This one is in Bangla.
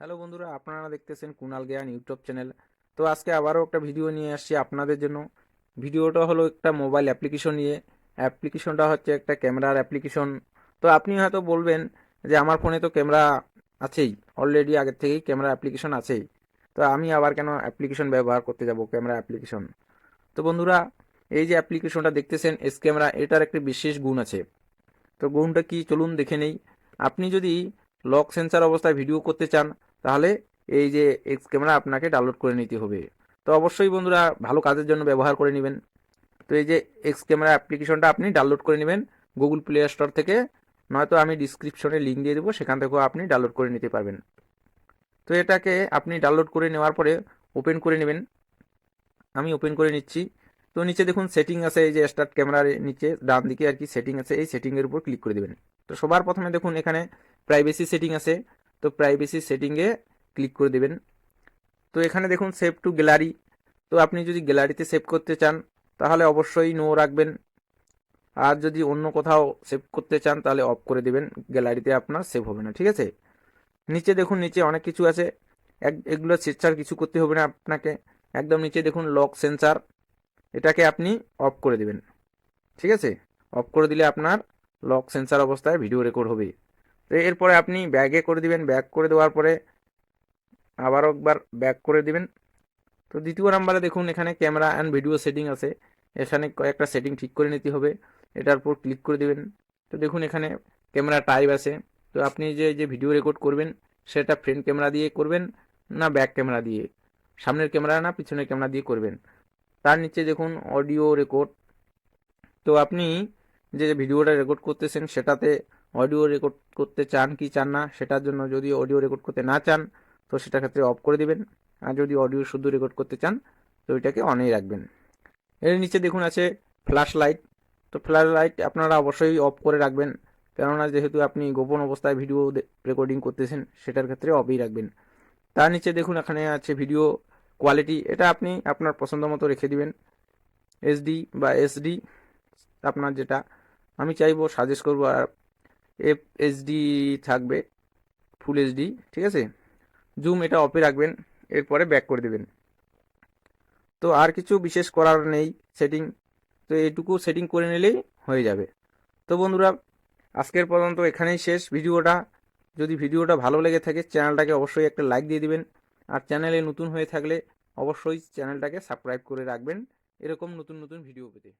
হ্যালো বন্ধুরা, আপনারা দেখতেছেন কুনাল জ্ঞান ইউটিউব চ্যানেল। তো আজকে আবারও একটা ভিডিও নিয়ে আসছি আপনাদের জন্য। ভিডিওটা হলো একটা মোবাইল অ্যাপ্লিকেশন নিয়ে। অ্যাপ্লিকেশনটা হচ্ছে একটা ক্যামেরার অ্যাপ্লিকেশন। তো আপনি হয়তো বলবেন যে আমার ফোনে তো ক্যামেরা আছেই, অলরেডি আগের থেকেই ক্যামেরা অ্যাপ্লিকেশন আছেই, তো আমি আবার কেন অ্যাপ্লিকেশন ব্যবহার করতে যাব ক্যামেরা অ্যাপ্লিকেশন। তো বন্ধুরা, এই যে অ্যাপ্লিকেশনটা দেখতেছেন এস ক্যামেরা, এটার একটি বিশেষ গুণ আছে। তো গুণটা কি চলুন দেখে নেই। আপনি যদি লক সেন্সার অবস্থায় ভিডিও করতে চান, তাহলে এই যে এক্স ক্যামেরা আপনাকে ডাউনলোড করে নিতে হবে। তো অবশ্যই বন্ধুরা ভালো কাজের জন্য ব্যবহার করে নেবেন। তো এই যে এক্স ক্যামেরা অ্যাপ্লিকেশনটা আপনি ডাউনলোড করে নেবেন গুগল প্লে স্টোর থেকে, নয়তো আমি ডিসক্রিপশনে লিঙ্ক দিয়ে দেবো, সেখান থেকেও আপনি ডাউনলোড করে নিতে পারবেন। তো এটাকে আপনি ডাউনলোড করে নেওয়ার পরে ওপেন করে নেবেন। আমি ওপেন করে নিচ্ছি। তো নিচে দেখুন সেটিং আছে, এই যে স্টার্ট ক্যামেরার নিচে ডান দিকে আর কি সেটিং আছে, এই সেটিংয়ের উপর ক্লিক করে দেবেন। তো সবার প্রথমে দেখুন এখানে প্রাইভেসি সেটিং আছে, তো প্রাইভেসি সেটিংয়ে ক্লিক করে দেবেন। তো এখানে দেখুন সেভ টু গ্যালারি। তো আপনি যদি গ্যালারিতে সেভ করতে চান তাহলে অবশ্যই নো রাখবেন, আর যদি অন্য কোথাও সেভ করতে চান তাহলে অফ করে দেবেন, গ্যালারিতে আপনার সেভ হবে না, ঠিক আছে। নিচে দেখুন নিচে অনেক কিছু আছে, এগুলো সেটার কিছু করতে হবে না আপনাকে। একদম নিচে দেখুন লক সেন্সার, এটাকে আপনি অফ করে দিবেন, ঠিক আছে। অফ করে দিলে আপনার লক সেন্সার অবস্থায় ভিডিও রেকর্ড হবে। তো এরপরে আপনি ব্যাগে করে দিবেন, ব্যাক করে দেওয়ার পরে আবারও একবার ব্যাক করে দিবেন। তো দ্বিতীয় নাম্বারে দেখুন এখানে ক্যামেরা অ্যান্ড ভিডিও সেটিং আছে, এখানে কয়েকটা সেটিং ঠিক করে নিতে হবে, এটার উপর ক্লিক করে দিবেন। তো দেখুন এখানে ক্যামেরা টাইপ আছে। তো আপনি যে যে ভিডিও রেকর্ড করবেন সেটা ফ্রন্ট ক্যামেরা দিয়ে করবেন না ব্যাক ক্যামেরা দিয়ে, সামনের ক্যামেরা না পিছনের ক্যামেরা দিয়ে করবেন। তার নিচে দেখুন অডিও রেকর্ড। তো আপনি যে ভিডিওটা রেকর্ড করতেছেন সেটাতে অডিও রেকর্ড করতে চান কি চান না, সেটার জন্য যদি অডিও রেকর্ড করতে না চান তো সেটা ক্ষেত্রে অফ করে দিবেন, আর যদি অডিও শুদ্ধ রেকর্ড করতে চান তো ওইটাকে অনেই রাখবেন। এর নিচে দেখুন আছে ফ্ল্যাশ লাইট। তো ফ্ল্যাশ লাইট আপনারা অবশ্যই অফ করে রাখবেন, কেননা যেহেতু আপনি গোপন অবস্থায় ভিডিও রেকর্ডিং করতেছেন সেটার ক্ষেত্রে অফই রাখবেন। তার নিচে দেখুন এখানে আছে ভিডিও কোয়ালিটি, এটা আপনি আপনার পছন্দ মতো রেখে দিবেন, এইচডি বা এসডি আপনার যেটা। আমি চাইবো সাজেস্ট করবো আর এফ এইচডি থাকবে, ফুল এইচডি, ঠিক আছে। জুম এটা অফে রাখবেন, এরপরে ব্যাক করে দেবেন। তো আর কিছু বিশেষ করার নেই সেটিং, তো এইটুকু সেটিং করে নিলেই হয়ে যাবে। তো বন্ধুরা, আজকের পর্যন্ত এখানেই শেষ ভিডিওটা। যদি ভিডিওটা ভালো লেগে থাকে চ্যানেলটাকে অবশ্যই একটা লাইক দিয়ে দিবেন, আর চ্যানেলে নতুন হয়ে থাকলে অবশ্যই চ্যানেলটাকে সাবস্ক্রাইব করে রাখবেন এরকম নতুন নতুন ভিডিও পেতে।